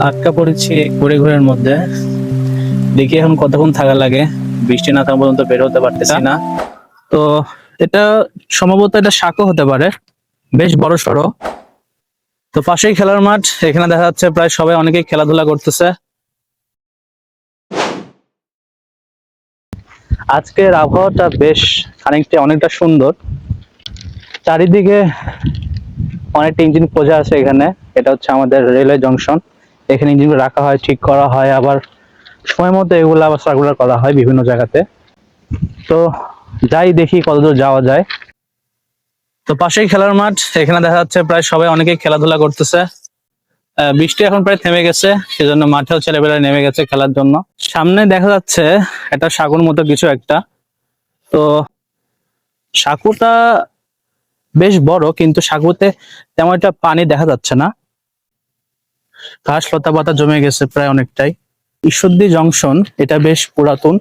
আটকা পড়েছি ঘুরে ঘুরের মধ্যে। দেখি এখন কতক্ষণ থাকা লাগে, বৃষ্টি না থাকা পর্যন্ত বের হতে পারতেছি না। তো এটা সম্ভবত এটা শাকও হতে পারে, বেশ বড় সড়ো। তো পাশেই খেলার মাঠ, এখানে দেখা যাচ্ছে প্রায় সবাই অনেকেই খেলাধুলা করতেছে। আজকের আবহাওয়াটা বেশ খানিকটা অনেকটা সুন্দর, চারিদিকে অনেকটা ইঞ্জিন খোঁজা আছে এখানে। এটা হচ্ছে আমাদের রেলওয়ে জংশন, এখানে ইঞ্জিন রাখা হয়, ঠিক করা হয়, আবার সময় মতো এগুলো আবার সার্কুলার করা হয় বিভিন্ন জায়গাতে। তো যাই দেখি কতদূর যাওয়া যায়। তো পাশেই খেলার মাঠ, এখানে দেখা যাচ্ছে প্রায় সবাই অনেকেই খেলাধুলা করতেছে। বৃষ্টি এখন প্রায় থেমে গেছে, সেজন্য মাঠেও ছেলেপেলে নেমে গেছে খেলার জন্য। সামনে দেখা যাচ্ছে একটা সাঁকুর মতো কিছু একটা। তো সাঁকুটা বেশ বড়, কিন্তু সাঁকুতে তেমন একটা পানি দেখা যাচ্ছে না, ঘাস লতা পাতা জমে গেছে প্রায় অনেকটাই। ঈশ্বরদী জংশন এটা বেশ পুরাতন,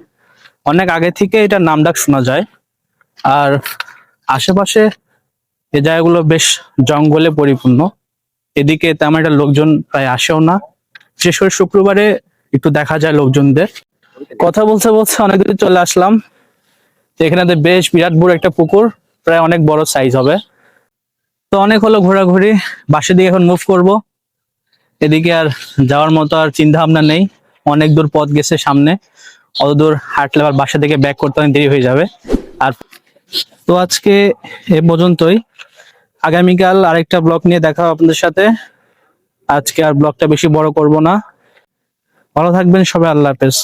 অনেক আগে থেকে এটার নাম ডাক শোনা যায়। আর আশেপাশে এই জায়গাগুলো বেশ জঙ্গলে পরিপূর্ণ, এদিকে তেমন একটা লোকজন প্রায় আসেও না। বিশেষ করে শুক্রবারে একটু দেখা যায় লোকজনদের। কথা বলতে বলতে অনেক দূরে চলে আসলাম। তো এখানে বেশ বিরাট বড় একটা পুকুর, প্রায় অনেক বড় সাইজ হবে। তো অনেক হলো ঘোরাঘুরি, বাসের দিকে এখন মুভ করব। এদিকে আর যাওয়ার মতো আর চিন্তা ভাবনা নেই, অনেক দূর পথ গেছে সামনে, অত দূর হাঁটলে আবার বাসা থেকে ব্যাক করতে অনেক দেরি হয়ে যাবে। আর তো আজকে এ পর্যন্তই, আগামীকাল আরেকটা ব্লগ নিয়ে দেখা হবে আপনাদের সাথে। আজকে আর ব্লগটা বেশি বড় করব না। ভালো থাকবেন সবাই, আল্লাহ হাফেজ।